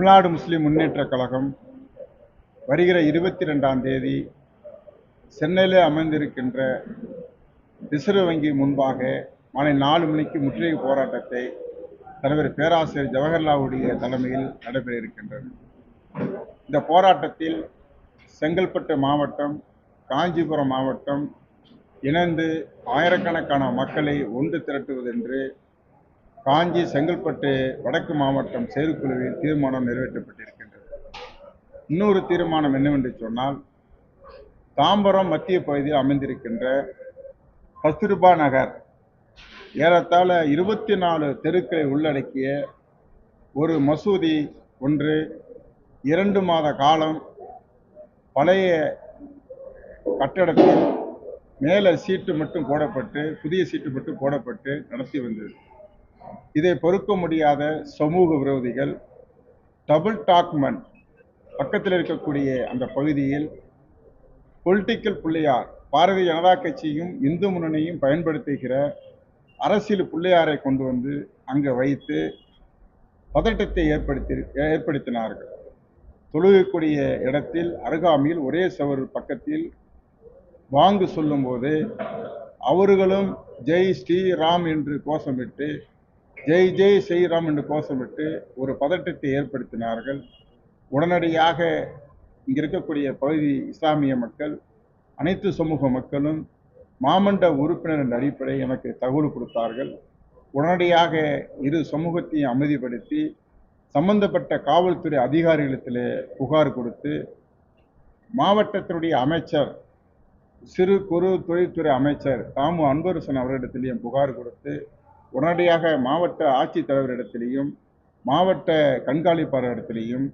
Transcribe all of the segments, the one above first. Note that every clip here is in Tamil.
தமிழ்நாடு முஸ்லிம் முன்னேற்றக் கழகம் வருகிற 22ஆம் தேதி சென்னையில் அமைந்திருக்கின்ற ரிசர்வ் வங்கி முன்பாக மாலை 4 மணிக்கு முற்றுகை போராட்டத்தை தலைவர் பேராசிரியர் ஜவஹர்லாலுடைய தலைமையில் நடைபெற இருக்கின்றது. இந்த போராட்டத்தில் செங்கல்பட்டு மாவட்டம், காஞ்சிபுரம் மாவட்டம் இணைந்து ஆயிரக்கணக்கான மக்களை ஒன்று திரட்டுவதென்று காஞ்சி, செங்கல்பட்டு வடக்கு மாவட்டம் செயற்குழுவில் தீர்மானம் நிறைவேற்றப்பட்டிருக்கின்றது. இன்னொரு தீர்மானம் என்னவென்று சொன்னால், தாம்பரம் மத்திய பகுதியில் அமைந்திருக்கின்ற கஸ்தூர்பா நகர் ஏறத்தாழ 24 தெருக்களை உள்ளடக்கிய ஒரு மசூதி ஒன்று 2 மாத காலம் பழைய கட்டடத்தில் மேலே சீட்டு மட்டும் போடப்பட்டு, புதிய சீட்டு மட்டும் போடப்பட்டு நடத்தி வந்தது. இதை பொறுக்க முடியாத சமூக விரோதிகள் டபுள் டாக்மெண்ட் பக்கத்தில் இருக்கக்கூடிய அந்த பகுதியில் பொலிட்டிக்கல் பிள்ளையார், பாரதிய ஜனதா கட்சியும் இந்து முன்னணியும் பயன்படுத்துகிற அரசியல் பிள்ளையாரை கொண்டு வந்து அங்கே வைத்து பதட்டத்தை ஏற்படுத்தினார்கள். தொழுகக்கூடிய இடத்தில் அருகாமையில் ஒரே சவர் பக்கத்தில் வாங்கு சொல்லும்போது அவர்களும் ஜெய் ஸ்ரீராம் என்று கோஷமிட்டு, ஜெய் ஜெய் ஸ்ரீராம் என்று கோஷமிட்டு ஒரு பதட்டத்தை ஏற்படுத்தினார்கள். உடனடியாக இங்கே இருக்கக்கூடிய பகுதி இஸ்லாமிய மக்கள், அனைத்து சமூக மக்களும் மாமண்ட உறுப்பினர் என்ற அடிப்படை எனக்கு தகவல் கொடுத்தார்கள். உடனடியாக இரு சமூகத்தையும் அமைதிப்படுத்தி சம்பந்தப்பட்ட காவல்துறை அதிகாரிகளிடத்தில் புகார் கொடுத்து, மாவட்டத்தினுடைய அமைச்சர், சிறு குறு தொழில்துறை அமைச்சர் தாமு அன்பரசன் அவர்களிடத்திலையும் புகார் கொடுத்து, உடனடியாக மாவட்ட ஆட்சித்தலைவரிடத்திலையும் மாவட்ட கண்காணிப்பாளரிடத்திலையும்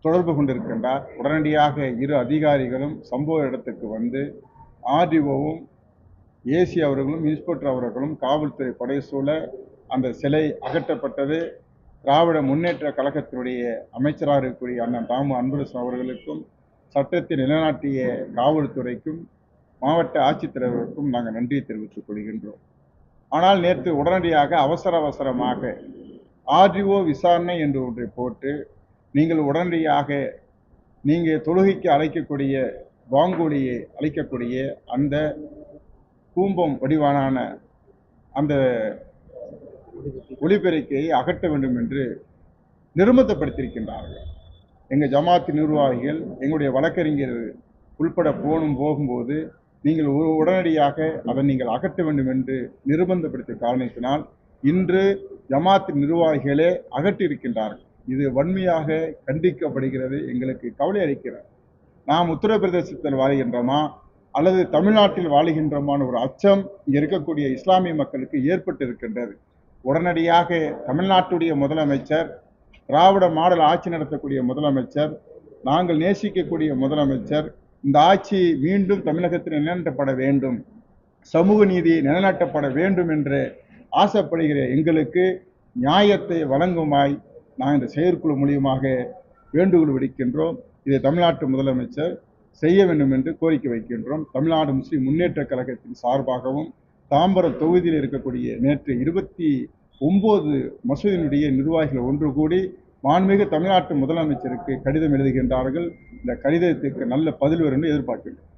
தொடர்பு கொண்டிருக்கின்றார். உடனடியாக இரு அதிகாரிகளும் சம்பவ இடத்துக்கு வந்து ஆர்டிஓவும் ஏசி அவர்களும் இன்ஸ்பெக்டர் அவர்களும் காவல்துறை படைசூழ அந்த சிலை அகற்றப்பட்டது. திராவிட முன்னேற்ற கழகத்தினுடைய அமைச்சராக இருக்கக்கூடிய அண்ணன் தாமு அன்பரசன் அவர்களுக்கும் சட்டத்தை நிலைநாட்டிய காவல்துறைக்கும் மாவட்ட ஆட்சித்தலைவருக்கும் நாங்கள் நன்றி தெரிவித்துக் கொள்கின்றோம். ஆனால் நேற்று உடனடியாக அவசரமாக ஆர்டிஓ விசாரணை என்று ஒன்றை போட்டு, நீங்கள் உடனடியாக நீங்கள் தொழுகைக்கு அழைக்கக்கூடிய வாங்கொலியை அழைக்கக்கூடிய அந்த கூம்பம் வடிவான அந்த ஒளிபெருக்கையை அகற்ற வேண்டும் என்று நிர்பந்தப்படுத்தியிருக்கின்றார்கள். எங்கள் ஜமாத்து நிர்வாகிகள், எங்களுடைய வழக்கறிஞர் உள்பட போகும்போது நீங்கள் உடனடியாக அதை நீங்கள் அகற்ற வேண்டும் என்று நிர்பந்தப்படுத்திய காரணத்தினால் இன்று ஜமாத்து நிர்வாகிகளே அகற்றியிருக்கின்றார்கள். இது வன்மையாக கண்டிக்கப்படுகிறது. எங்களுக்கு கவலை அளிக்கிறது. நாம் உத்தரப்பிரதேசத்தில் வாழ்கின்றோமா அல்லது தமிழ்நாட்டில் வாழ்கின்றோமான ஒரு அச்சம் இங்கே இருக்கக்கூடிய இஸ்லாமிய மக்களுக்கு ஏற்பட்டு இருக்கின்றது. உடனடியாக தமிழ்நாட்டுடைய முதலமைச்சர், திராவிட மாடல் ஆட்சி நடத்தக்கூடிய முதலமைச்சர், நாங்கள் நேசிக்கக்கூடிய முதலமைச்சர், இந்த ஆட்சி மீண்டும் தமிழகத்தில் நிலைநாட்டப்பட வேண்டும், சமூக நீதி நிலைநாட்டப்பட வேண்டும் என்று ஆசைப்படுகிற எங்களுக்கு நியாயத்தை வழங்குமாய் நாங்கள் இந்த செயற்குழு மூலியமாக வேண்டுகோள் விடுக்கின்றோம். இதை தமிழ்நாட்டு முதலமைச்சர் செய்ய வேண்டும் என்று கோரிக்கை வைக்கின்றோம். தமிழ்நாடு முஸ்லிம் முன்னேற்ற கழகத்தின் சார்பாகவும் தாம்பரம் தொகுதியில் இருக்கக்கூடிய நேற்று 29 மசூதியினுடைய நிர்வாகிகள் ஒன்று கூடி மாண்புமிகு தமிழ்நாட்டு முதலமைச்சருக்கு கடிதம் எழுதுகின்றார்கள். இந்த கடிதத்துக்கு நல்ல பதில் வரும் என்று எதிர்பார்க்கின்றோம்.